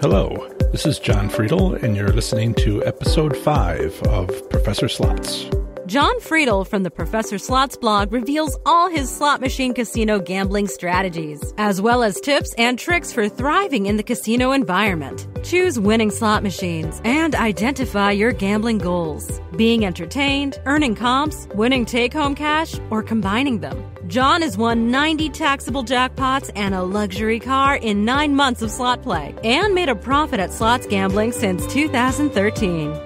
Hello, this is John Friedel, and you're listening to Episode 5 of Professor Slots. John Friedel from the Professor Slots blog reveals all his slot machine casino gambling strategies, as well as tips and tricks for thriving in the casino environment. Choose winning slot machines and identify your gambling goals. Being entertained, earning comps, winning take-home cash, or combining them. John has won 90 taxable jackpots and a luxury car in 9 months of slot play and made a profit at slots gambling since 2013.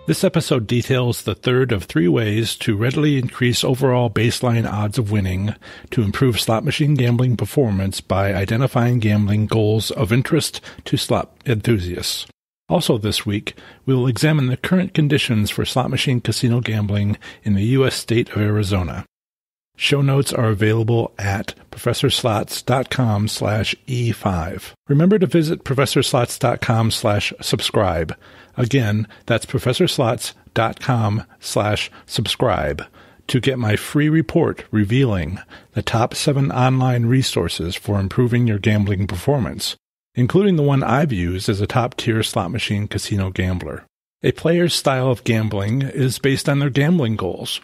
This episode details the third of 3 ways to readily increase overall baseline odds of winning to improve slot machine gambling performance by identifying gambling goals of interest to slot enthusiasts. Also this week, we will examine the current conditions for slot machine casino gambling in the U.S. state of Arizona. Show notes are available at professorslots.com/E5. Remember to visit professorslots.com/subscribe. Again, that's professorslots.com/subscribe to get my free report revealing the top 7 online resources for improving your gambling performance, including the one I've used as a top-tier slot machine casino gambler. A player's style of gambling is based on their gambling goals.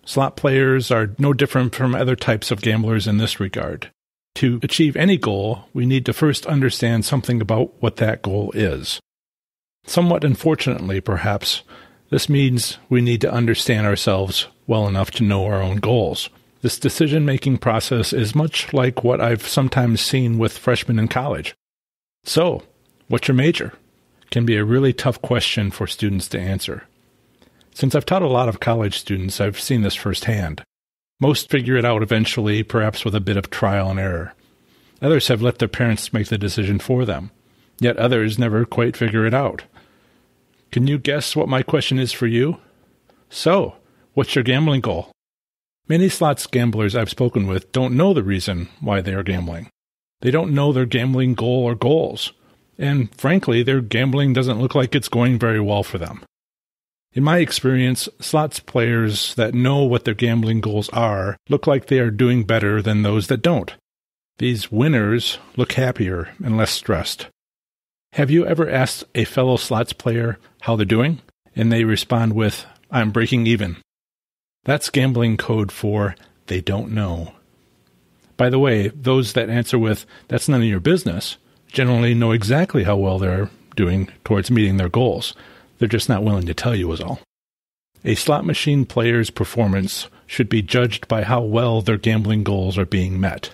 Slot players are no different from other types of gamblers in this regard. To achieve any goal, we need to first understand something about what that goal is. Somewhat unfortunately, perhaps, this means we need to understand ourselves well enough to know our own goals. This decision-making process is much like what I've sometimes seen with freshmen in college. So, what's your major? Can be a really tough question for students to answer. Since I've taught a lot of college students, I've seen this firsthand. Most figure it out eventually, perhaps with a bit of trial and error. Others have let their parents make the decision for them. Yet others never quite figure it out. Can you guess what my question is for you? So, what's your gambling goal? Many slots gamblers I've spoken with don't know the reason why they are gambling. They don't know their gambling goal or goals. And frankly, their gambling doesn't look like it's going very well for them. In my experience, slots players that know what their gambling goals are look like they are doing better than those that don't. These winners look happier and less stressed. Have you ever asked a fellow slots player how they're doing? And they respond with, "I'm breaking even." That's gambling code for they don't know. By the way, those that answer with, "That's none of your business," generally know exactly how well they're doing towards meeting their goals. They're just not willing to tell you is all. A slot machine player's performance should be judged by how well their gambling goals are being met.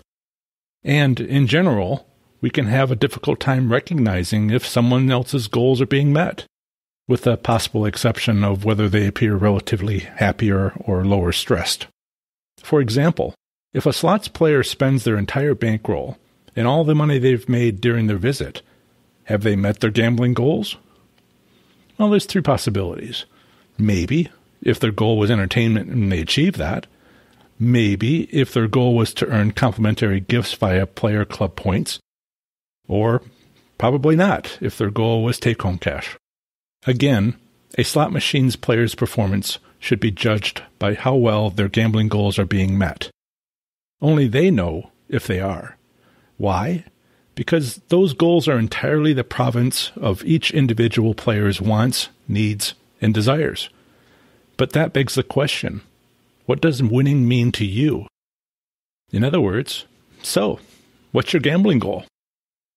And, in general, we can have a difficult time recognizing if someone else's goals are being met, with the possible exception of whether they appear relatively happier or lower stressed. For example, if a slots player spends their entire bankroll and all the money they've made during their visit, have they met their gambling goals? Well, there's 3 possibilities. Maybe, if their goal was entertainment and they achieved that. Maybe, if their goal was to earn complimentary gifts via player club points. Or, probably not, if their goal was take-home cash. Again, a slot machine's player's performance should be judged by how well their gambling goals are being met. Only they know if they are. Why? Because those goals are entirely the province of each individual player's wants, needs, and desires. But that begs the question, what does winning mean to you? In other words, so, what's your gambling goal?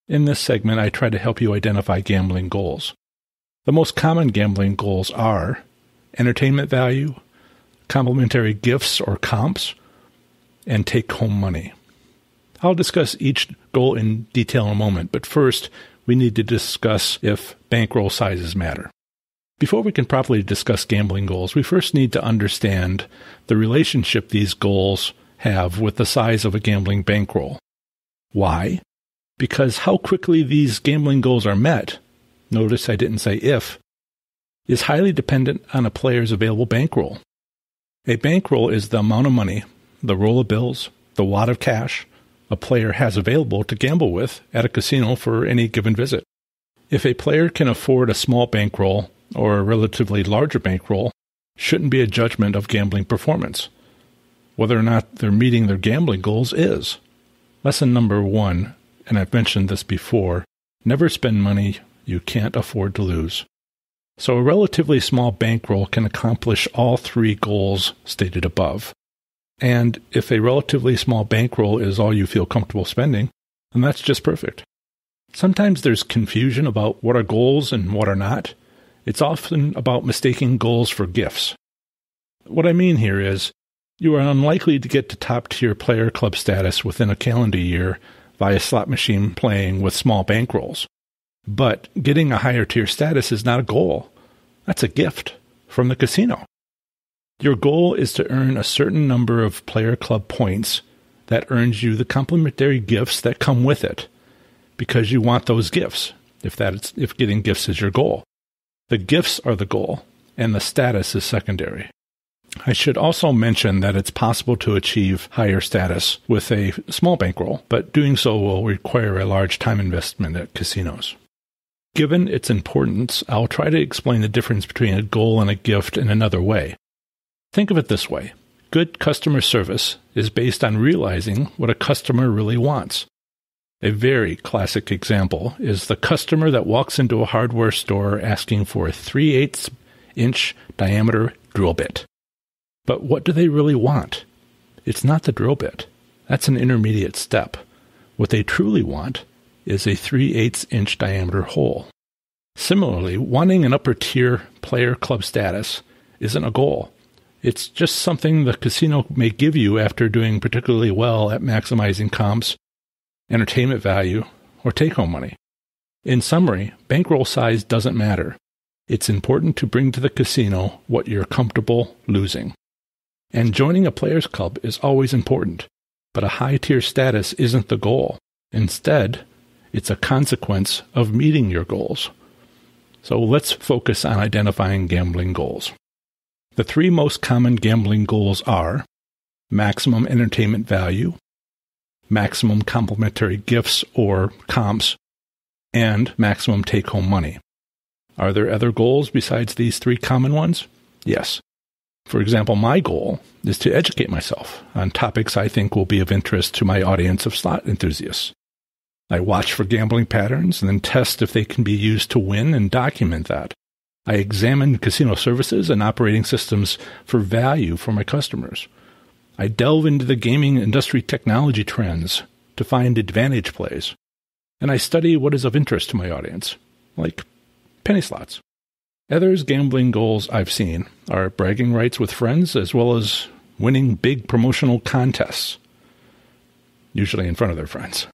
In this segment, I try to help you identify gambling goals. The most common gambling goals are entertainment value, complimentary gifts or comps, and take-home money. I'll discuss each goal in detail in a moment, but first, we need to discuss if bankroll sizes matter. Before we can properly discuss gambling goals, we first need to understand the relationship these goals have with the size of a gambling bankroll. Why? Because how quickly these gambling goals are met, notice I didn't say if, is highly dependent on a player's available bankroll. A bankroll is the amount of money, the roll of bills, the wad of cash, a player has available to gamble with at a casino for any given visit. If a player can afford a small bankroll or a relatively larger bankroll, shouldn't be a judgment of gambling performance. Whether or not they're meeting their gambling goals is. Lesson number 1, and I've mentioned this before, Never spend money you can't afford to lose. So a relatively small bankroll can accomplish all three goals stated above. And if a relatively small bankroll is all you feel comfortable spending, then that's just perfect. Sometimes there's confusion about what are goals and what are not. It's often about mistaking goals for gifts. What I mean here is, you are unlikely to get to top-tier player club status within a calendar year via slot machine playing with small bankrolls. But getting a higher tier status is not a goal. That's a gift from the casino. Your goal is to earn a certain number of player club points that earns you the complimentary gifts that come with it, because you want those gifts, if getting gifts is your goal. The gifts are the goal, and the status is secondary. I should also mention that it's possible to achieve higher status with a small bankroll, but doing so will require a large time investment at casinos. Given its importance, I'll try to explain the difference between a goal and a gift in another way. Think of it this way. Good customer service is based on realizing what a customer really wants. A very classic example is the customer that walks into a hardware store asking for a 3/8-inch diameter drill bit. But what do they really want? It's not the drill bit. That's an intermediate step. What they truly want is a 3/8-inch diameter hole. Similarly, wanting an upper-tier player club status isn't a goal. It's just something the casino may give you after doing particularly well at maximizing comps, entertainment value, or take-home money. In summary, bankroll size doesn't matter. It's important to bring to the casino what you're comfortable losing. And joining a players club is always important, but a high-tier status isn't the goal. Instead, it's a consequence of meeting your goals. So let's focus on identifying gambling goals. The three most common gambling goals are maximum entertainment value, maximum complimentary gifts or comps, and maximum take-home money. Are there other goals besides these three common ones? Yes. For example, my goal is to educate myself on topics I think will be of interest to my audience of slot enthusiasts. I watch for gambling patterns and then test if they can be used to win and document that. I examine casino services and operating systems for value for my customers. I delve into the gaming industry technology trends to find advantage plays. And I study what is of interest to my audience, like penny slots. Other gambling goals I've seen are bragging rights with friends as well as winning big promotional contests, usually in front of their friends.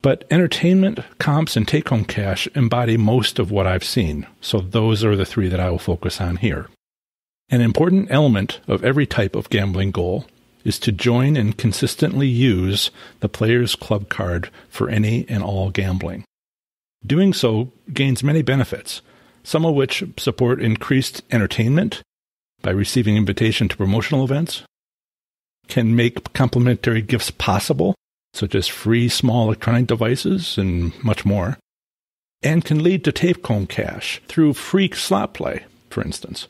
But entertainment, comps, and take-home cash embody most of what I've seen, so those are the three that I will focus on here. An important element of every type of gambling goal is to join and consistently use the Players Club card for any and all gambling. Doing so gains many benefits, some of which support increased entertainment by receiving invitation to promotional events, can make complimentary gifts possible, such as free small electronic devices and much more, and can lead to take-home cash through free slot play, for instance.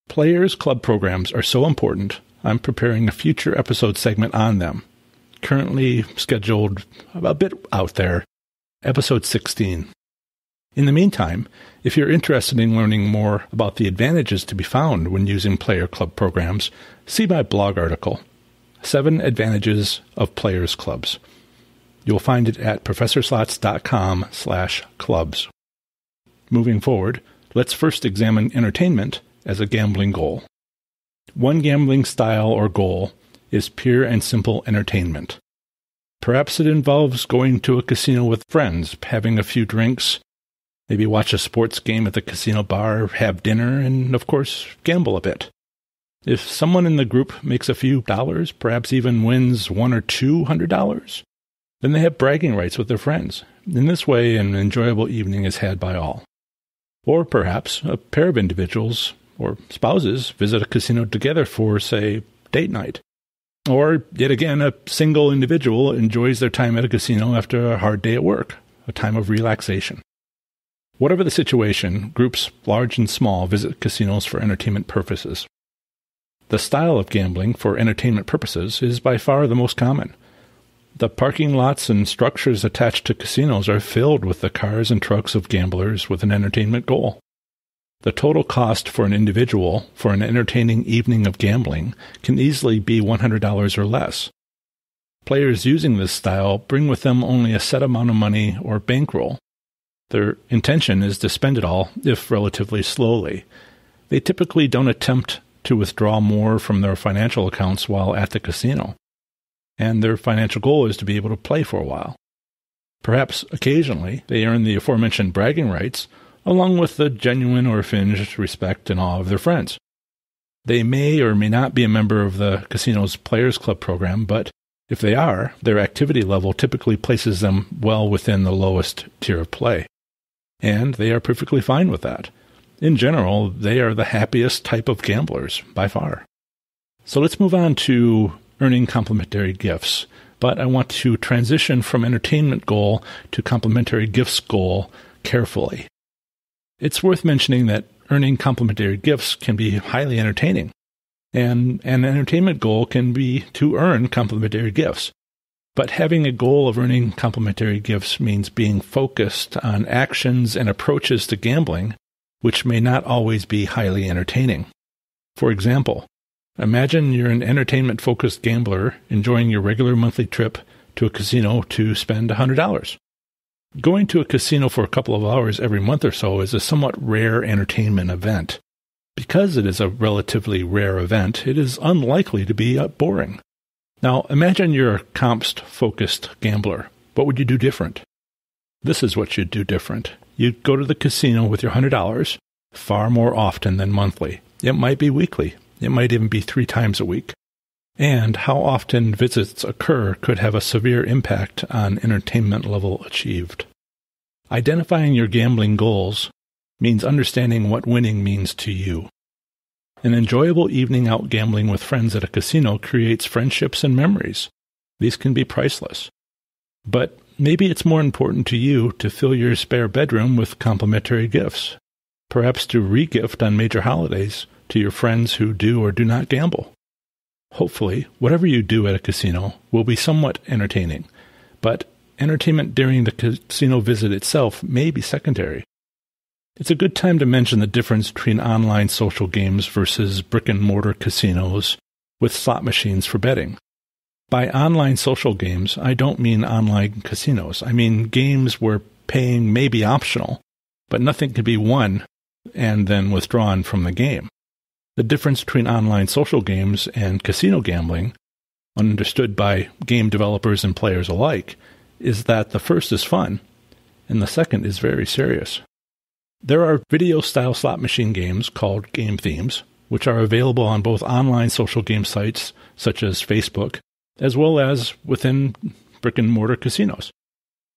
Players Club programs are so important, I'm preparing a future episode segment on them, currently scheduled a bit out there, episode 16. In the meantime, if you're interested in learning more about the advantages to be found when using Player Club programs, see my blog article, 7 Advantages of Players Clubs. You'll find it at professorslots.com/clubs. Moving forward, let's first examine entertainment as a gambling goal. One gambling style or goal is pure and simple entertainment. Perhaps it involves going to a casino with friends, having a few drinks, maybe watch a sports game at the casino bar, have dinner, and, of course, gamble a bit. If someone in the group makes a few dollars, perhaps even wins $100 or $200, then they have bragging rights with their friends. In this way, an enjoyable evening is had by all. Or perhaps a pair of individuals or spouses visit a casino together for, say, date night. Or, yet again, a single individual enjoys their time at a casino after a hard day at work, a time of relaxation. Whatever the situation, groups large and small visit casinos for entertainment purposes. The style of gambling for entertainment purposes is by far the most common. The parking lots and structures attached to casinos are filled with the cars and trucks of gamblers with an entertainment goal. The total cost for an individual for an entertaining evening of gambling can easily be $100 or less. Players using this style bring with them only a set amount of money or bankroll. Their intention is to spend it all, if relatively slowly. They typically don't attempt to withdraw more from their financial accounts while at the casino, and their financial goal is to be able to play for a while. Perhaps occasionally they earn the aforementioned bragging rights, along with the genuine or finged respect and awe of their friends. They may or may not be a member of the casino's Players Club program, but if they are, their activity level typically places them well within the lowest tier of play. And they are perfectly fine with that. In general, they are the happiest type of gamblers, by far. So let's move on to earning complimentary gifts. But I want to transition from entertainment goal to complimentary gifts goal carefully. It's worth mentioning that earning complimentary gifts can be highly entertaining, and an entertainment goal can be to earn complimentary gifts. But having a goal of earning complimentary gifts means being focused on actions and approaches to gambling, which may not always be highly entertaining. For example, imagine you're an entertainment-focused gambler enjoying your regular monthly trip to a casino to spend $100. Going to a casino for a couple of hours every month or so is a somewhat rare entertainment event. Because it is a relatively rare event, it is unlikely to be boring. Now, imagine you're a comps-focused gambler. What would you do different? This is what you'd do different. You'd go to the casino with your $100 far more often than monthly. It might be weekly. It might even be 3 times a week. And how often visits occur could have a severe impact on entertainment level achieved. Identifying your gambling goals means understanding what winning means to you. An enjoyable evening out gambling with friends at a casino creates friendships and memories. These can be priceless. But maybe it's more important to you to fill your spare bedroom with complimentary gifts, perhaps to re-gift on major holidays to your friends who do or do not gamble. Hopefully, whatever you do at a casino will be somewhat entertaining, but entertainment during the casino visit itself may be secondary. It's a good time to mention the difference between online social games versus brick-and-mortar casinos with slot machines for betting. By online social games, I don't mean online casinos. I mean games where paying may be optional, but nothing can be won and then withdrawn from the game. The difference between online social games and casino gambling, understood by game developers and players alike, is that the first is fun, and the second is very serious. There are video-style slot machine games called game themes, which are available on both online social game sites such as Facebook, as well as within brick-and-mortar casinos.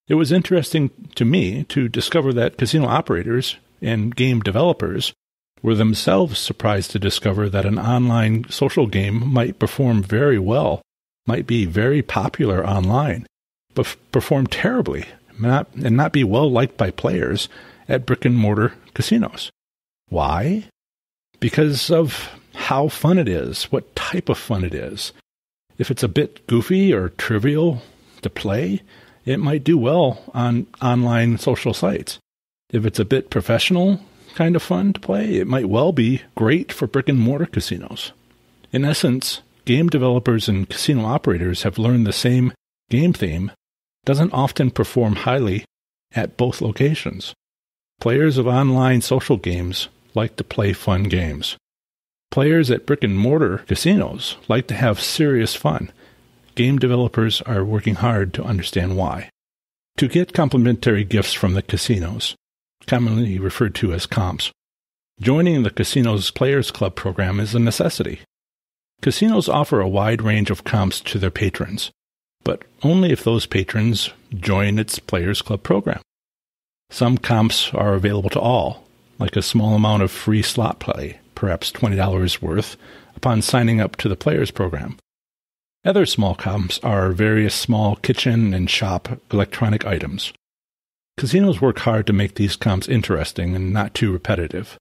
It was interesting to me to discover that casino operators and game developers were themselves surprised to discover that an online social game might perform very well, might be very popular online, but perform terribly and not be well liked by players at brick-and-mortar casinos. Why? Because of how fun it is, what type of fun it is. If it's a bit goofy or trivial to play, it might do well on online social sites. If it's a bit professional kind of fun to play, it might well be great for brick-and-mortar casinos. In essence, game developers and casino operators have learned the same game theme doesn't often perform highly at both locations. Players of online social games like to play fun games. Players at brick-and-mortar casinos like to have serious fun. Game developers are working hard to understand why. To get complimentary gifts from the casinos, commonly referred to as comps, joining the casino's Players Club program is a necessity. Casinos offer a wide range of comps to their patrons, but only if those patrons join its Players Club program. Some comps are available to all, like a small amount of free slot play, perhaps $20 worth, upon signing up to the Players program. Other small comps are various small kitchen and shop electronic items. Casinos work hard to make these comps interesting and not too repetitive.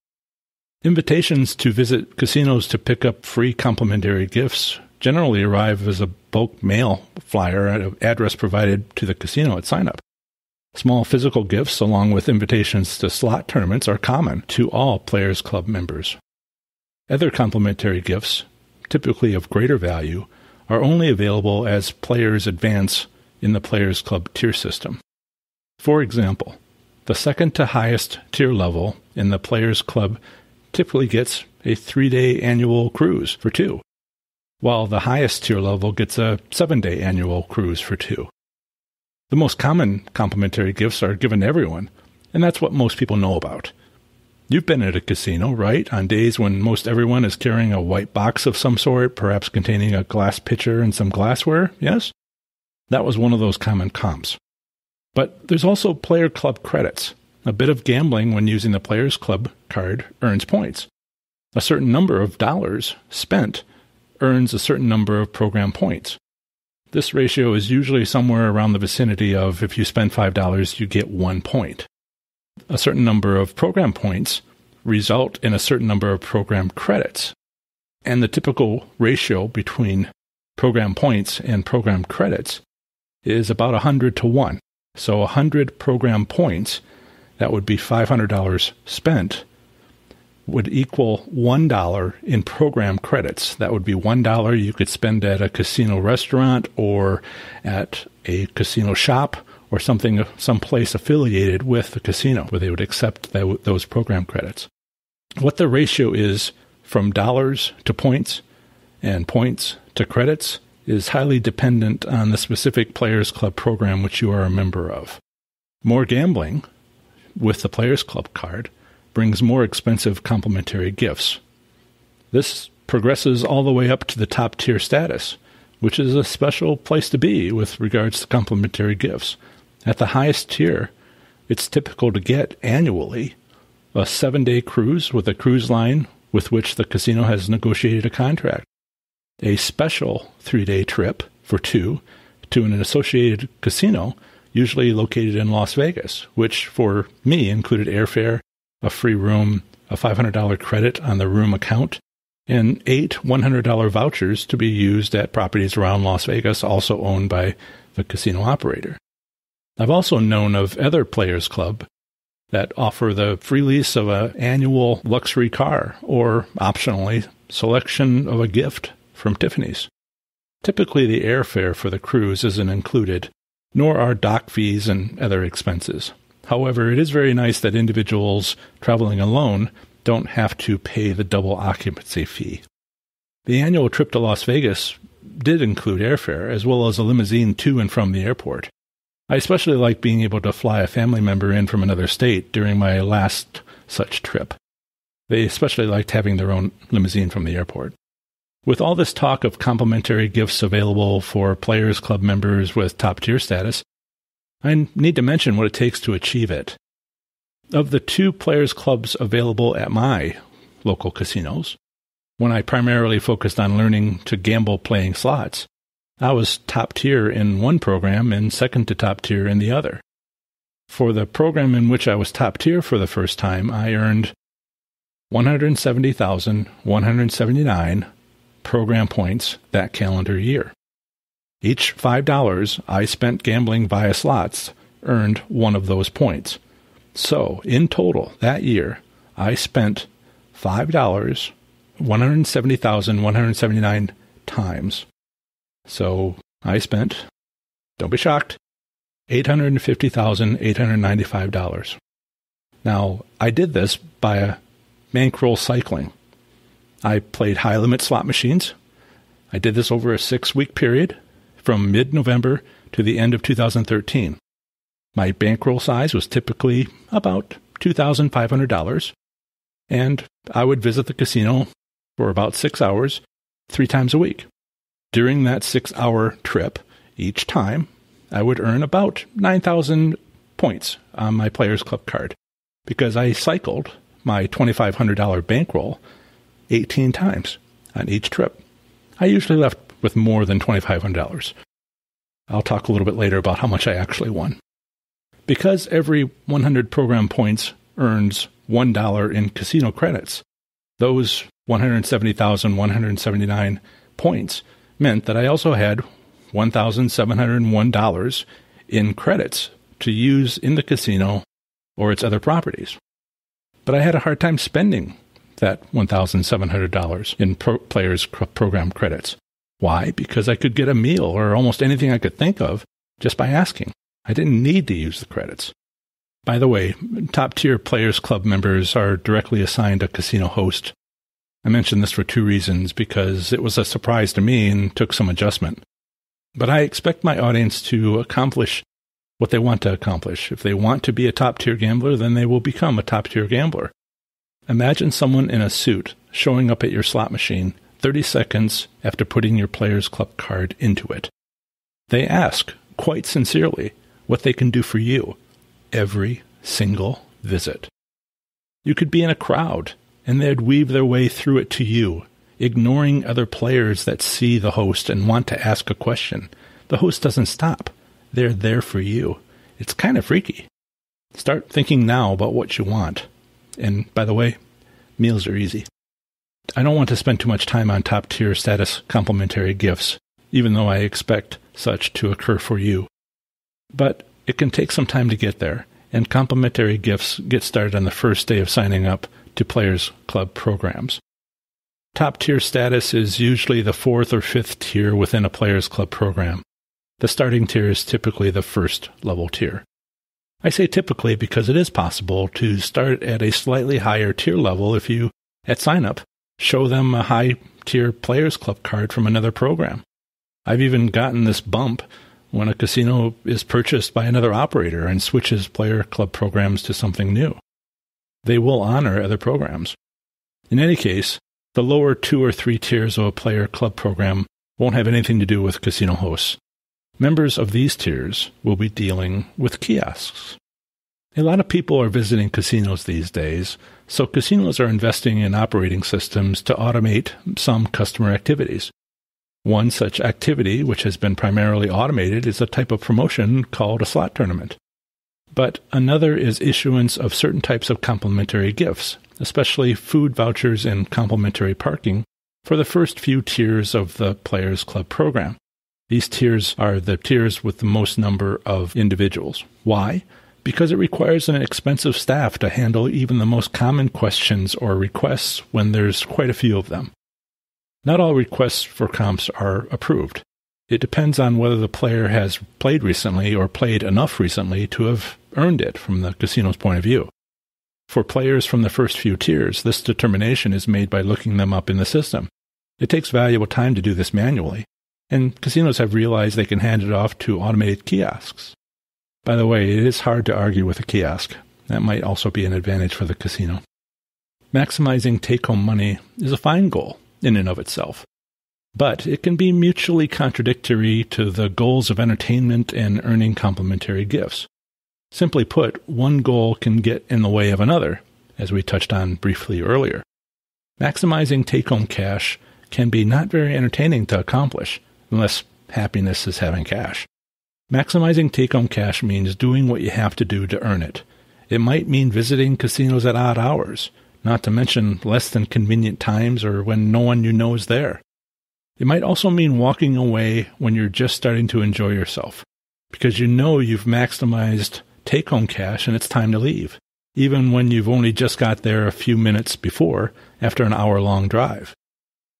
Invitations to visit casinos to pick up free complimentary gifts generally arrive as a bulk mail flyer at an address provided to the casino at sign-up. Small physical gifts along with invitations to slot tournaments are common to all Players Club members. Other complimentary gifts, typically of greater value, are only available as players advance in the Players Club tier system. For example, the second to highest tier level in the Players Club typically gets a 3-day annual cruise for 2, while the highest tier level gets a 7-day annual cruise for 2. The most common complimentary gifts are given to everyone, and that's what most people know about. You've been at a casino, right, on days when most everyone is carrying a white box of some sort, perhaps containing a glass pitcher and some glassware, yes? That was one of those common comps. But there's also Player Club credits. A bit of gambling when using the Players Club card earns points. A certain number of dollars spent earns a certain number of program points. This ratio is usually somewhere around the vicinity of if you spend $5, you get 1 point. A certain number of program points result in a certain number of program credits. And the typical ratio between program points and program credits is about 100 to 1. So 100 program points, that would be $500 spent, would equal $1 in program credits. That would be $1 you could spend at a casino restaurant or at a casino shop or someplace affiliated with the casino where they would accept those program credits. What the ratio is from dollars to points and points to credits is highly dependent on the specific Players Club program which you are a member of. More gambling with the Players Club card brings more expensive complimentary gifts. This progresses all the way up to the top tier status, which is a special place to be with regards to complimentary gifts. At the highest tier, it's typical to get annually a 7-day cruise with a cruise line with which the casino has negotiated a contract, a special 3-day trip for 2 to an associated casino, usually located in Las Vegas, which for me included airfare, a free room, a $500 credit on the room account, and 8 $100 vouchers to be used at properties around Las Vegas also owned by the casino operator. I've also known of other Players Club that offer the free lease of an annual luxury car or, optionally, selection of a gift from Tiffany's. Typically, the airfare for the cruise isn't included, nor are dock fees and other expenses. However, it is very nice that individuals traveling alone don't have to pay the double occupancy fee. The annual trip to Las Vegas did include airfare, as well as a limousine to and from the airport. I especially like being able to fly a family member in from another state during my last such trip. They especially liked having their own limousine from the airport. With all this talk of complimentary gifts available for Players Club members with top-tier status, I need to mention what it takes to achieve it. Of the 2 Players Clubs available at my local casinos, when I primarily focused on learning to gamble playing slots, I was top tier in one program and second to top tier in the other. For the program in which I was top tier for the first time, I earned 170,179 program points that calendar year. Each $5 I spent gambling via slots earned one of those points. So, in total, that year, I spent $5 170,179 times. So, I spent, don't be shocked, $850,895. Now, I did this by bankroll cycling. I played high-limit slot machines. I did this over a 6-week period from mid-November to the end of 2013. My bankroll size was typically about $2,500, and I would visit the casino for about 6 hours, 3 times a week. During that 6-hour trip, each time, I would earn about 9,000 points on my Players Club card because I cycled my $2,500 bankroll 18 times on each trip. I usually left with more than $2,500. I'll talk a little bit later about how much I actually won. Because every 100 program points earns $1 in casino credits, those 170,179 points meant that I also had $1,701 in credits to use in the casino or its other properties. But I had a hard time spending that $1,700 in players' program credits. Why? Because I could get a meal or almost anything I could think of just by asking. I didn't need to use the credits. By the way, top-tier Players Club members are directly assigned a casino host. I mention this for two reasons, because it was a surprise to me and took some adjustment. But I expect my audience to accomplish what they want to accomplish. If they want to be a top-tier gambler, then they will become a top-tier gambler. Imagine someone in a suit showing up at your slot machine 30 seconds after putting your Players Club card into it. They ask, quite sincerely, what they can do for you every single visit. You could be in a crowd, and they'd weave their way through it to you, ignoring other players that see the host and want to ask a question. The host doesn't stop. They're there for you. It's kind of freaky. Start thinking now about what you want. And, by the way, meals are easy. I don't want to spend too much time on top-tier status complimentary gifts, even though I expect such to occur for you. But it can take some time to get there, and complimentary gifts get started on the first day of signing up to Players Club programs. Top-tier status is usually the fourth or fifth tier within a Players Club program. The starting tier is typically the first level tier. I say typically because it is possible to start at a slightly higher tier level if you, at sign-up, show them a high-tier Players Club card from another program. I've even gotten this bump when a casino is purchased by another operator and switches Player Club programs to something new. They will honor other programs. In any case, the lower 2 or 3 tiers of a Player Club program won't have anything to do with casino hosts. Members of these tiers will be dealing with kiosks. A lot of people are visiting casinos these days, so casinos are investing in operating systems to automate some customer activities. One such activity, which has been primarily automated, is a type of promotion called a slot tournament. But another is issuance of certain types of complimentary gifts, especially food vouchers and complimentary parking, for the first few tiers of the Players Club program. These tiers are the tiers with the most number of individuals. Why? Because it requires an expensive staff to handle even the most common questions or requests when there's quite a few of them. Not all requests for comps are approved. It depends on whether the player has played recently or played enough recently to have earned it from the casino's point of view. For players from the first few tiers, this determination is made by looking them up in the system. It takes valuable time to do this manually, and casinos have realized they can hand it off to automated kiosks. By the way, it is hard to argue with a kiosk. That might also be an advantage for the casino. Maximizing take-home money is a fine goal in and of itself, but it can be mutually contradictory to the goals of entertainment and earning complimentary gifts. Simply put, one goal can get in the way of another, as we touched on briefly earlier. Maximizing take-home cash can be not very entertaining to accomplish, unless happiness is having cash. Maximizing take-home cash means doing what you have to do to earn it. It might mean visiting casinos at odd hours, not to mention less than convenient times or when no one you know is there. It might also mean walking away when you're just starting to enjoy yourself, because you know you've maximized take-home cash and it's time to leave, even when you've only just got there a few minutes before after an hour-long drive.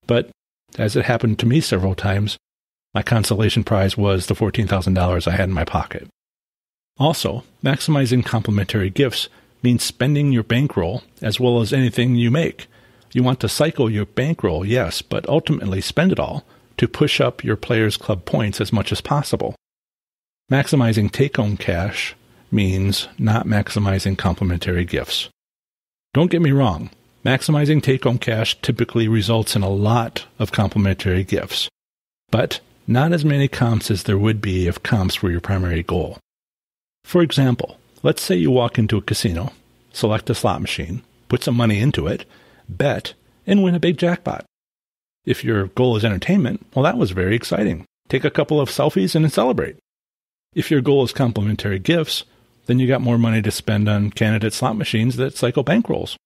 But, as it happened to me several times, my consolation prize was the $14,000 I had in my pocket. Also, maximizing complimentary gifts means spending your bankroll as well as anything you make. You want to cycle your bankroll, yes, but ultimately spend it all to push up your Players Club points as much as possible. Maximizing take-home cash means not maximizing complimentary gifts. Don't get me wrong, maximizing take-home cash typically results in a lot of complimentary gifts, but not as many comps as there would be if comps were your primary goal. For example, let's say you walk into a casino, select a slot machine, put some money into it, bet, and win a big jackpot. If your goal is entertainment, well, that was very exciting. Take a couple of selfies and celebrate. If your goal is complimentary gifts, then you got more money to spend on candidate slot machines that cycle bankrolls.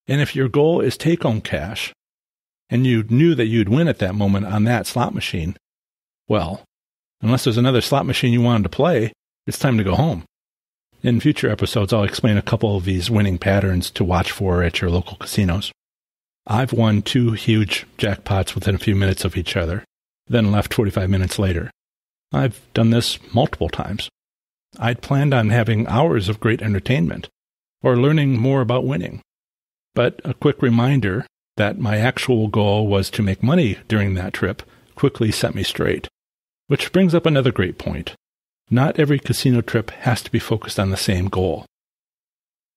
And if your goal is take-home cash, and you knew that you'd win at that moment on that slot machine, well, unless there's another slot machine you wanted to play, it's time to go home. In future episodes, I'll explain a couple of these winning patterns to watch for at your local casinos. I've won 2 huge jackpots within a few minutes of each other, then left 45 minutes later. I've done this multiple times. I'd planned on having hours of great entertainment, or learning more about winning. But a quick reminder that my actual goal was to make money during that trip quickly set me straight. Which brings up another great point. Not every casino trip has to be focused on the same goal.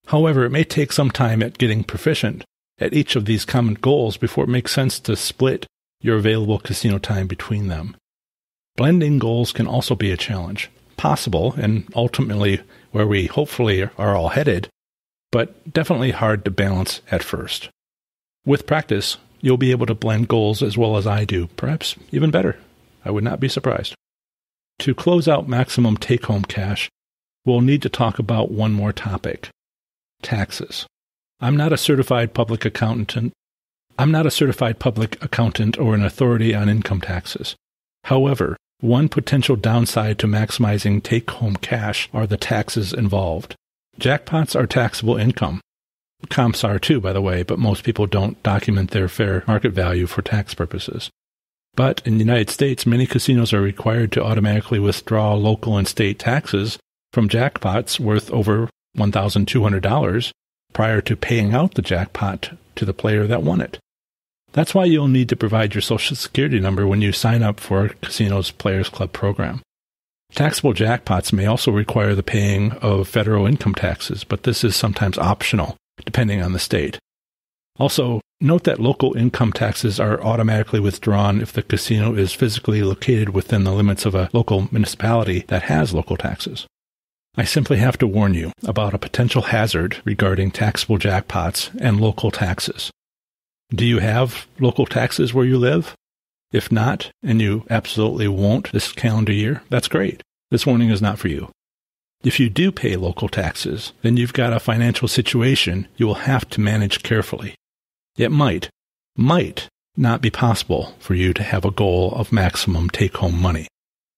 However, it may take some time at getting proficient at each of these common goals before it makes sense to split your available casino time between them. Blending goals can also be a challenge, possible and ultimately where we hopefully are all headed, but definitely hard to balance at first. With practice, you'll be able to blend goals as well as I do, perhaps even better. I would not be surprised. To close out maximum take-home cash, we'll need to talk about one more topic: taxes. I'm not a certified public accountant or an authority on income taxes. However, one potential downside to maximizing take-home cash are the taxes involved. Jackpots are taxable income. Comps are too, by the way, but most people don't document their fair market value for tax purposes. But in the United States, many casinos are required to automatically withdraw local and state taxes from jackpots worth over $1,200 prior to paying out the jackpot to the player that won it. That's why you'll need to provide your Social Security number when you sign up for a casino's Players Club program. Taxable jackpots may also require the paying of federal income taxes, but this is sometimes optional, depending on the state. Also, note that local income taxes are automatically withdrawn if the casino is physically located within the limits of a local municipality that has local taxes. I simply have to warn you about a potential hazard regarding taxable jackpots and local taxes. Do you have local taxes where you live? If not, and you absolutely won't this calendar year, that's great. This warning is not for you. If you do pay local taxes, then you've got a financial situation you will have to manage carefully. It might not be possible for you to have a goal of maximum take-home money.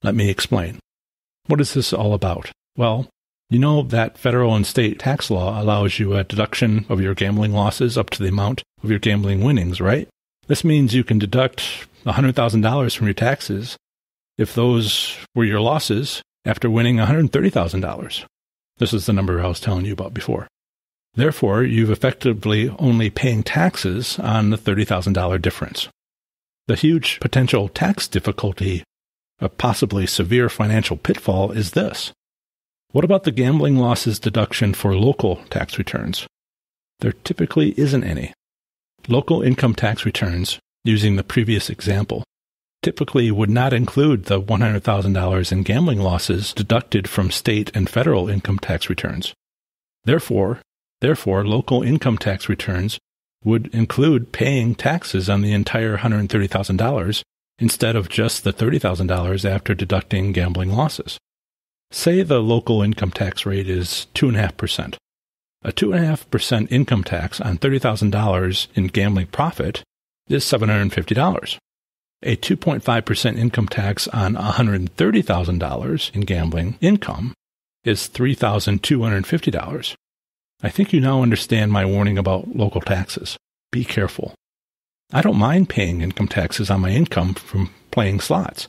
Let me explain. What is this all about? Well, you know that federal and state tax law allows you a deduction of your gambling losses up to the amount of your gambling winnings, right? This means you can deduct $100,000 from your taxes if those were your losses after winning $130,000. This is the number I was telling you about before. Therefore, you've effectively only paying taxes on the $30,000 difference. The huge potential tax difficulty, a possibly severe financial pitfall, is this. What about the gambling losses deduction for local tax returns? There typically isn't any. Local income tax returns, using the previous example, typically would not include the $100,000 in gambling losses deducted from state and federal income tax returns. Therefore, local income tax returns would include paying taxes on the entire $130,000 instead of just the $30,000 after deducting gambling losses. Say the local income tax rate is 2.5%. A 2.5% income tax on $30,000 in gambling profit is $750. A 2.5% income tax on $130,000 in gambling income is $3,250. I think you now understand my warning about local taxes. Be careful. I don't mind paying income taxes on my income from playing slots.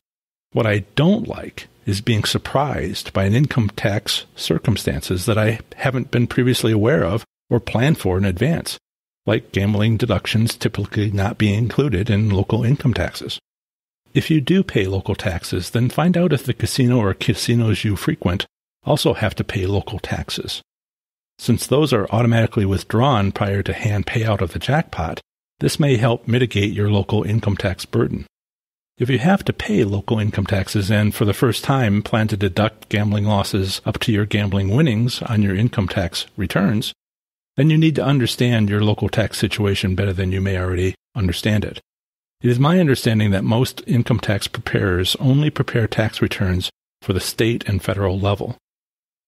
What I don't like is being surprised by an income tax circumstances that I haven't been previously aware of or planned for in advance, like gambling deductions typically not being included in local income taxes. If you do pay local taxes, then find out if the casino or casinos you frequent also have to pay local taxes. Since those are automatically withdrawn prior to hand payout of the jackpot, this may help mitigate your local income tax burden. If you have to pay local income taxes and for the first time plan to deduct gambling losses up to your gambling winnings on your income tax returns, then you need to understand your local tax situation better than you may already understand it. It is my understanding that most income tax preparers only prepare tax returns for the state and federal level.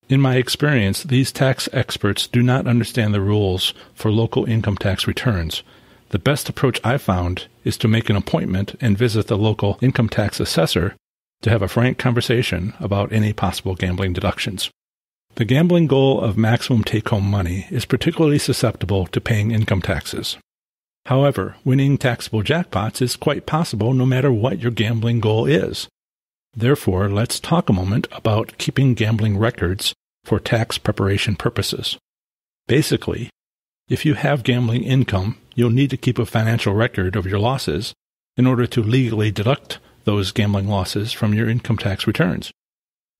In my experience, these tax experts do not understand the rules for local income tax returns, the best approach I've found is to make an appointment and visit the local income tax assessor to have a frank conversation about any possible gambling deductions. The gambling goal of maximum take-home money is particularly susceptible to paying income taxes. However, winning taxable jackpots is quite possible no matter what your gambling goal is. Therefore, let's talk a moment about keeping gambling records for tax preparation purposes. Basically, if you have gambling income, you'll need to keep a financial record of your losses in order to legally deduct those gambling losses from your income tax returns.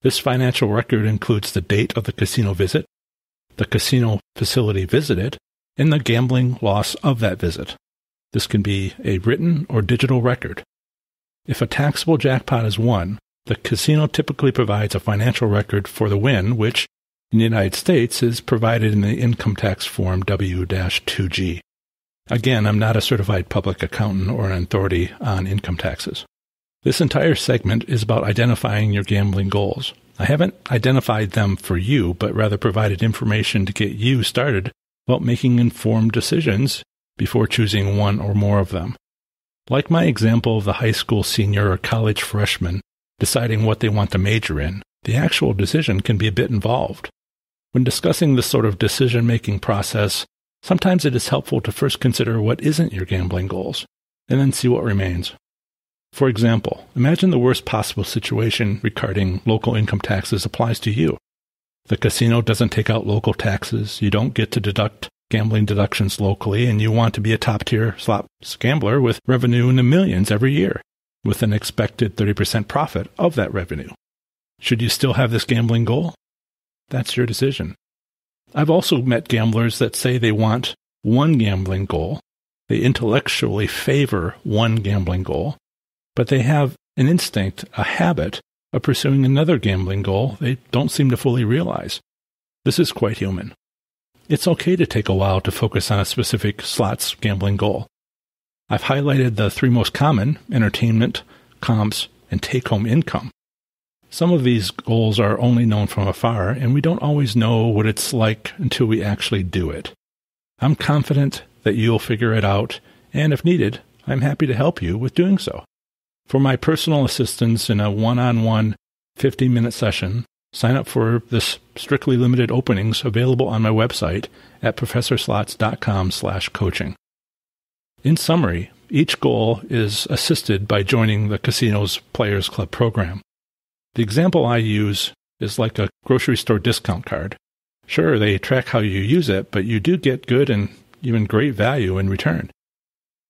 This financial record includes the date of the casino visit, the casino facility visited, and the gambling loss of that visit. This can be a written or digital record. If a taxable jackpot is won, the casino typically provides a financial record for the win, which in the United States is provided in the income tax form W-2G. Again, I'm not a certified public accountant or an authority on income taxes. This entire segment is about identifying your gambling goals. I haven't identified them for you, but rather provided information to get you started about making informed decisions before choosing one or more of them. Like my example of the high school senior or college freshman deciding what they want to major in, the actual decision can be a bit involved. When discussing this sort of decision-making process, sometimes it is helpful to first consider what isn't your gambling goals, and then see what remains. For example, imagine the worst possible situation regarding local income taxes applies to you. The casino doesn't take out local taxes, you don't get to deduct gambling deductions locally, and you want to be a top-tier slot gambler with revenue in the millions every year, with an expected 30% profit of that revenue. Should you still have this gambling goal? That's your decision. I've also met gamblers that say they want one gambling goal. They intellectually favor one gambling goal, but they have an instinct, a habit, of pursuing another gambling goal they don't seem to fully realize. This is quite human. It's okay to take a while to focus on a specific slots gambling goal. I've highlighted the three most common: entertainment, comps, and take-home income. Some of these goals are only known from afar, and we don't always know what it's like until we actually do it. I'm confident that you'll figure it out, and if needed, I'm happy to help you with doing so. For my personal assistance in a one-on-one 50-minute session, sign up for this strictly limited openings available on my website at professorslots.com/coaching. In summary, each goal is assisted by joining the casino's Players Club program. The example I use is like a grocery store discount card. Sure, they track how you use it, but you do get good and even great value in return.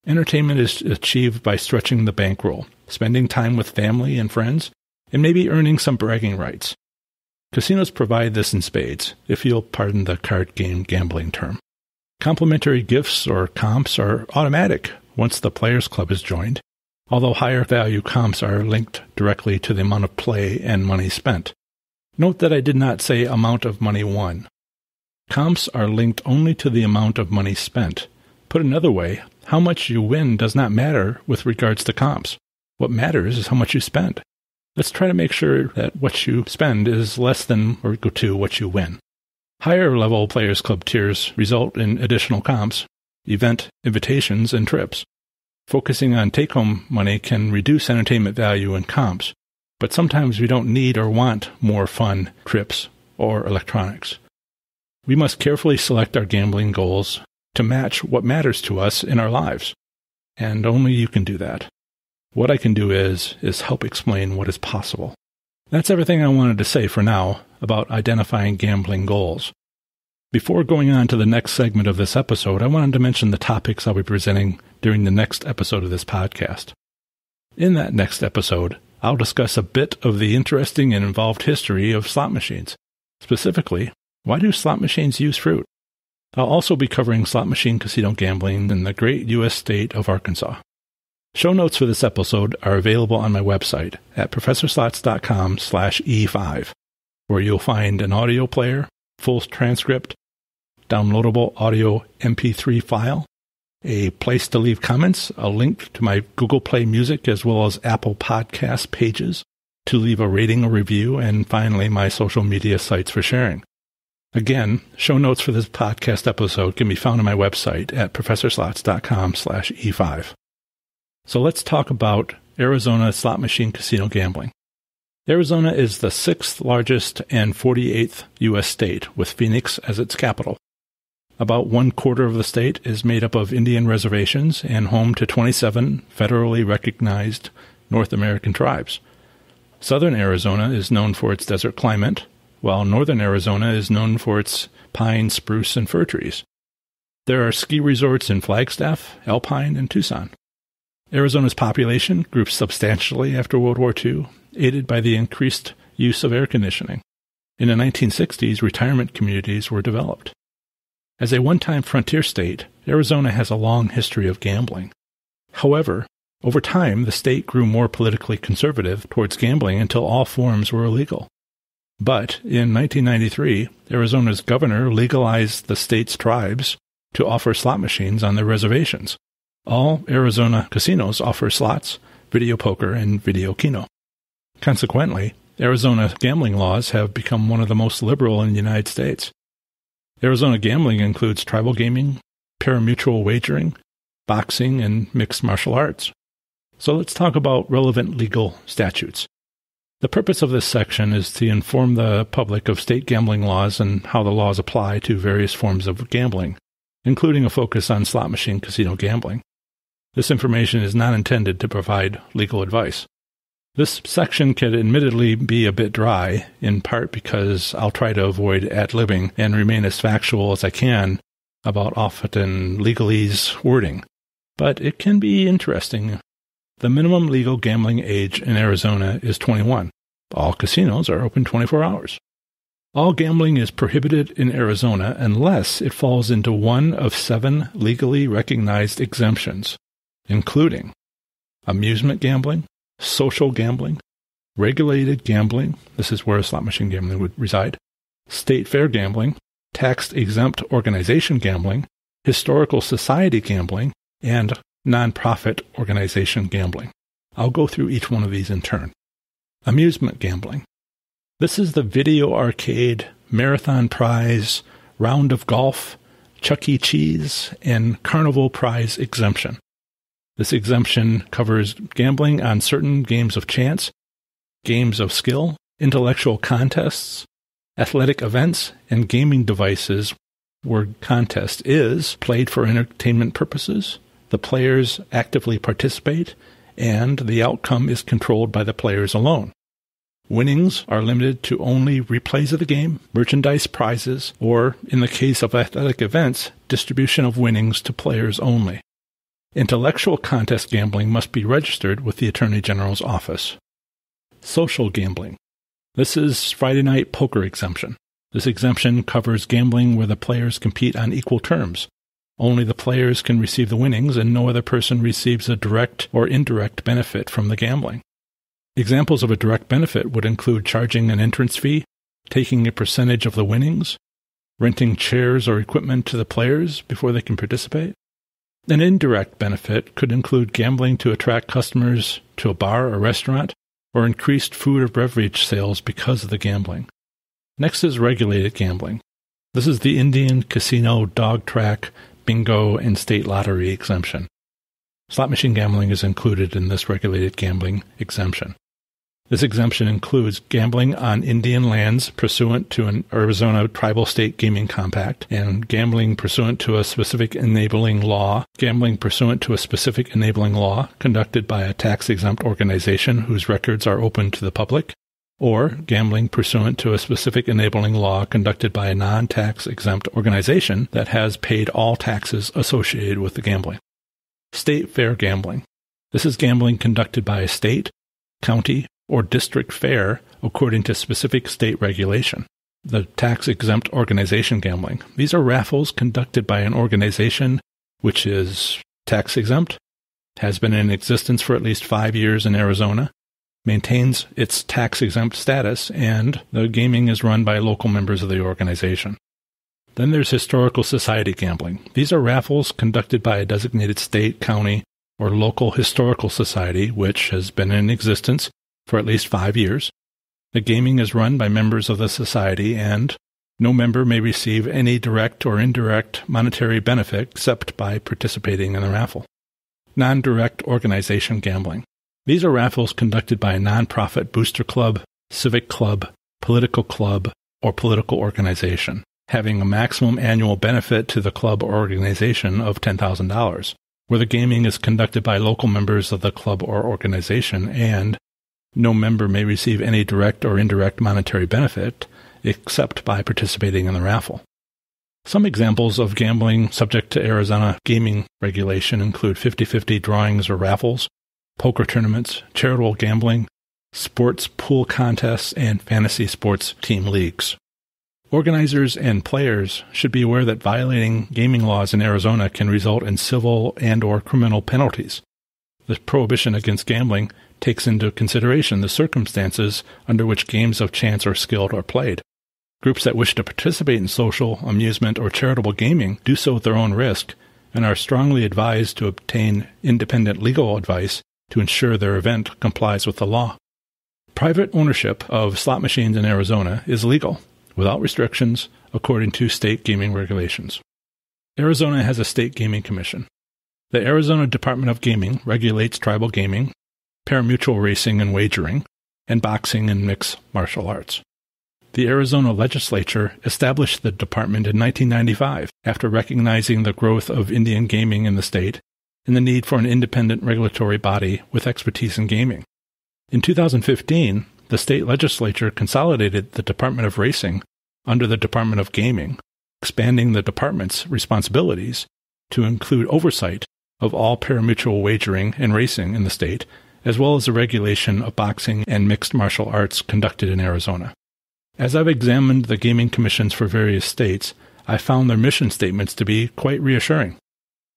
Entertainment is achieved by stretching the bankroll, spending time with family and friends, and maybe earning some bragging rights. Casinos provide this in spades, if you'll pardon the card game gambling term. Complimentary gifts or comps are automatic once the Players Club is joined, although higher value comps are linked directly to the amount of play and money spent. Note that I did not say amount of money won. Comps are linked only to the amount of money spent. Put another way, how much you win does not matter with regards to comps. What matters is how much you spend. Let's try to make sure that what you spend is less than or equal to what you win. Higher level Players Club tiers result in additional comps, event invitations, and trips. Focusing on take-home money can reduce entertainment value and comps, but sometimes we don't need or want more fun trips or electronics. We must carefully select our gambling goals to match what matters to us in our lives, and only you can do that. What I can do is help explain what is possible. That's everything I wanted to say for now about identifying gambling goals. Before going on to the next segment of this episode, I wanted to mention the topics I'll be presenting during the next episode of this podcast. In that next episode, I'll discuss a bit of the interesting and involved history of slot machines. Specifically, why do slot machines use fruit? I'll also be covering slot machine casino gambling in the great U.S. state of Arkansas. Show notes for this episode are available on my website at professorslots.com/E5, where you'll find an audio player, full transcript, downloadable audio MP3 file, a place to leave comments, a link to my Google Play Music as well as Apple Podcast pages to leave a rating or review, and finally my social media sites for sharing. Again, show notes for this podcast episode can be found on my website at professorslots.com/E5. So let's talk about Arizona slot machine casino gambling. Arizona is the 6th largest and 48th U.S. state, with Phoenix as its capital. About 1/4 of the state is made up of Indian reservations and home to 27 federally recognized North American tribes. Southern Arizona is known for its desert climate, while northern Arizona is known for its pine, spruce, and fir trees. There are ski resorts in Flagstaff, Alpine, and Tucson. Arizona's population grew substantially after World War II, aided by the increased use of air conditioning. In the 1960s, retirement communities were developed. As a one-time frontier state, Arizona has a long history of gambling. However, over time, the state grew more politically conservative towards gambling until all forms were illegal. But in 1993, Arizona's governor legalized the state's tribes to offer slot machines on their reservations. All Arizona casinos offer slots, video poker, and video keno. Consequently, Arizona gambling laws have become one of the most liberal in the United States. Arizona gambling includes tribal gaming, parimutuel wagering, boxing, and mixed martial arts. So let's talk about relevant legal statutes. The purpose of this section is to inform the public of state gambling laws and how the laws apply to various forms of gambling, including a focus on slot machine casino gambling. This information is not intended to provide legal advice. This section can admittedly be a bit dry, in part because I'll try to avoid ad-libbing and remain as factual as I can about often legalese wording. But it can be interesting. The minimum legal gambling age in Arizona is 21. All casinos are open 24 hours. All gambling is prohibited in Arizona unless it falls into one of 7 legally recognized exemptions, including amusement gambling, social gambling, regulated gambling, this is where slot machine gambling would reside, state fair gambling, tax-exempt organization gambling, historical society gambling, and nonprofit organization gambling. I'll go through each one of these in turn. Amusement gambling. This is the video arcade, marathon prize, round of golf, Chuck E. Cheese, and carnival prize exemption. This exemption covers gambling on certain games of chance, games of skill, intellectual contests, athletic events, and gaming devices where contest is played for entertainment purposes, the players actively participate, and the outcome is controlled by the players alone. Winnings are limited to only replays of the game, merchandise prizes, or, in the case of athletic events, distribution of winnings to players only. Intellectual contest gambling must be registered with the Attorney General's office. Social gambling. This is Friday night poker exemption. This exemption covers gambling where the players compete on equal terms. Only the players can receive the winnings, and no other person receives a direct or indirect benefit from the gambling. Examples of a direct benefit would include charging an entrance fee, taking a percentage of the winnings, renting chairs or equipment to the players before they can participate. An indirect benefit could include gambling to attract customers to a bar or restaurant, or increased food or beverage sales because of the gambling. Next is regulated gambling. This is the Indian casino, dog track, bingo, and state lottery exemption. Slot machine gambling is included in this regulated gambling exemption. This exemption includes gambling on Indian lands pursuant to an Arizona Tribal State Gaming Compact, and gambling pursuant to a specific enabling law, gambling pursuant to a specific enabling law conducted by a tax-exempt organization whose records are open to the public, or gambling pursuant to a specific enabling law conducted by a non-tax-exempt organization that has paid all taxes associated with the gambling. State fair gambling. This is gambling conducted by a state, county, or district fair according to specific state regulation. The tax-exempt organization gambling. These are raffles conducted by an organization which is tax-exempt, has been in existence for at least 5 years in Arizona, maintains its tax-exempt status, and the gaming is run by local members of the organization. Then there's historical society gambling. These are raffles conducted by a designated state, county, or local historical society which has been in existence for at least 5 years. The gaming is run by members of the society, and No member may receive any direct or indirect monetary benefit except by participating in the raffle. Non-direct organization gambling. These are raffles conducted by a nonprofit booster club, civic club, political club, or political organization, having a maximum annual benefit to the club or organization of $10,000, where the gaming is conducted by local members of the club or organization, and no member may receive any direct or indirect monetary benefit except by participating in the raffle. Some examples of gambling subject to Arizona gaming regulation include 50-50 drawings or raffles, poker tournaments, charitable gambling, sports pool contests, and fantasy sports team leagues. Organizers and players should be aware that violating gaming laws in Arizona can result in civil and/or criminal penalties. The prohibition against gambling takes into consideration the circumstances under which games of chance or skill are played. Groups that wish to participate in social, amusement, or charitable gaming do so at their own risk and are strongly advised to obtain independent legal advice to ensure their event complies with the law. Private ownership of slot machines in Arizona is legal, without restrictions, according to state gaming regulations. Arizona has a state gaming commission. The Arizona Department of Gaming regulates tribal gaming, parimutuel racing and wagering, and boxing and mixed martial arts. The Arizona legislature established the department in 1995 after recognizing the growth of Indian gaming in the state and the need for an independent regulatory body with expertise in gaming. In 2015, the state legislature consolidated the Department of Racing under the Department of Gaming, expanding the department's responsibilities to include oversight of all parimutuel wagering and racing in the state, as well as the regulation of boxing and mixed martial arts conducted in Arizona. As I've examined the gaming commissions for various states, I found their mission statements to be quite reassuring.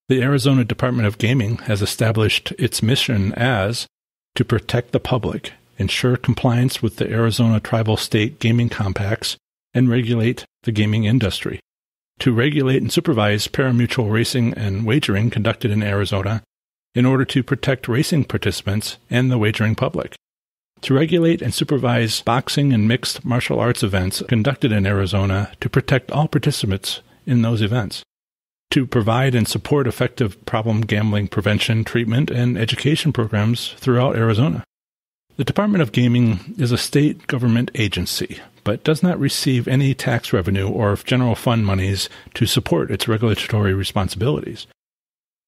The Arizona Department of Gaming has established its mission as to protect the public, ensure compliance with the Arizona Tribal State Gaming Compacts, and regulate the gaming industry, to regulate and supervise parimutuel racing and wagering conducted in Arizona in order to protect racing participants and the wagering public, to regulate and supervise boxing and mixed martial arts events conducted in Arizona to protect all participants in those events, to provide and support effective problem gambling prevention, treatment, and education programs throughout Arizona. The Department of Gaming is a state government agency, but does not receive any tax revenue or general fund monies to support its regulatory responsibilities.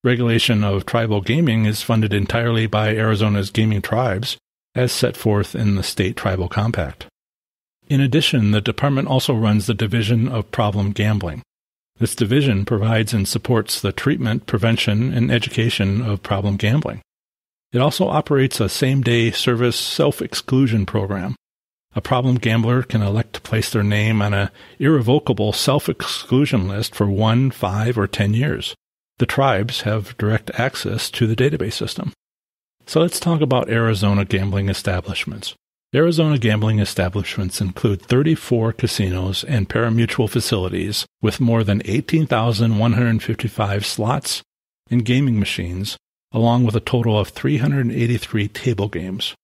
Regulation of tribal gaming is funded entirely by Arizona's gaming tribes, as set forth in the State Tribal Compact. In addition, the department also runs the Division of Problem Gambling. This division provides and supports the treatment, prevention, and education of problem gambling. It also operates a same-day service self-exclusion program. A problem gambler can elect to place their name on an irrevocable self-exclusion list for 1, 5, or 10 years. The tribes have direct access to the database system. So let's talk about Arizona gambling establishments. Arizona gambling establishments include 34 casinos and parimutuel facilities with more than 18,155 slots and gaming machines, along with a total of 383 table games.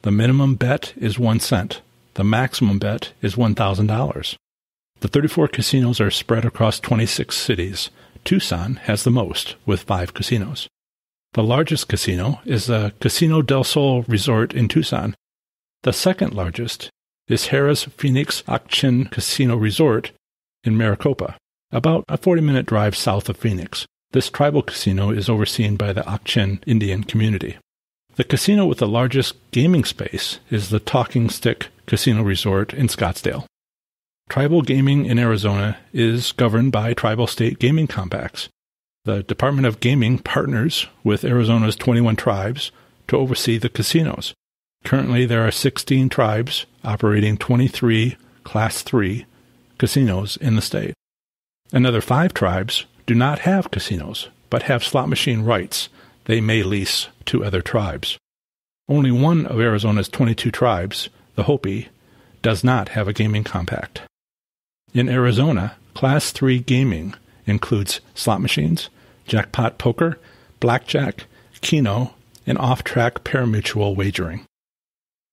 The minimum bet is 1 cent. The maximum bet is $1,000. The 34 casinos are spread across 26 cities. Tucson has the most, with 5 casinos. The largest casino is the Casino del Sol Resort in Tucson. The second largest is Harrah's Phoenix Ak-Chin Casino Resort in Maricopa, about a 40-minute drive south of Phoenix. This tribal casino is overseen by the Ak-Chin Indian community. The casino with the largest gaming space is the Talking Stick Casino Resort in Scottsdale. Tribal gaming in Arizona is governed by tribal state gaming compacts. The Department of Gaming partners with Arizona's 21 tribes to oversee the casinos. Currently, there are 16 tribes operating 23 Class 3 casinos in the state. Another 5 tribes do not have casinos, but have slot machine rights they may lease to other tribes. Only one of Arizona's 22 tribes, the Hopi, does not have a gaming compact. In Arizona, Class 3 gaming includes slot machines, jackpot poker, blackjack, keno, and off-track parimutuel wagering.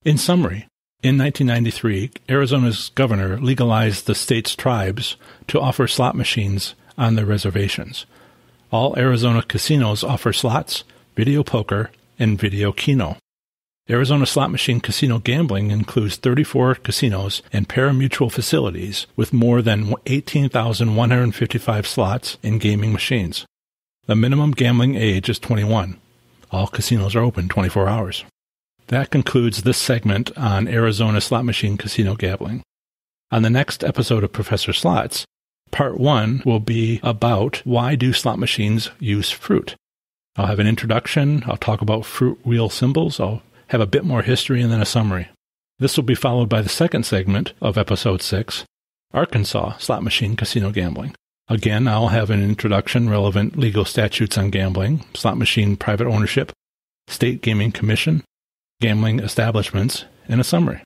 In summary, In 1993, Arizona's governor legalized the state's tribes to offer slot machines on their reservations. All Arizona casinos offer slots, video poker, and video keno. Arizona slot machine casino gambling includes 34 casinos and pari-mutuel facilities with more than 18,155 slots and gaming machines. The minimum gambling age is 21. All casinos are open 24 hours. That concludes this segment on Arizona slot machine casino gambling. On the next episode of Professor Slots, Part 1 will be about why do slot machines use fruit. I'll have an introduction, I'll talk about fruit wheel symbols, I'll have a bit more history and then a summary. This will be followed by the second segment of Episode 6, Arkansas slot machine casino gambling. Again, I'll have an introduction, relevant legal statutes on gambling, slot machine private ownership, state gaming commission, gambling establishments, and a summary.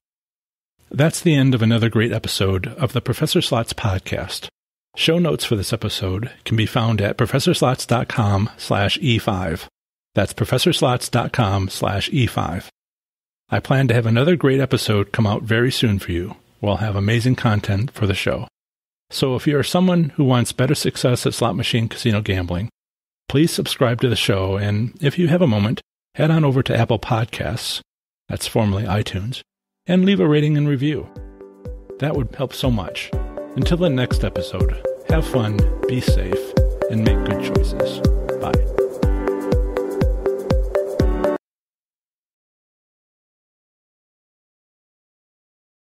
That's the end of another great episode of the Professor Slots podcast. Show notes for this episode can be found at professorslots.com/E5. That's professorslots.com/E5. I plan to have another great episode come out very soon for you. We'll have amazing content for the show. So if you are someone who wants better success at slot machine casino gambling, please subscribe to the show, and if you have a moment, head on over to Apple Podcasts, that's formerly iTunes, and leave a rating and review. That would help so much. Until the next episode, have fun, be safe, and make good choices. Bye.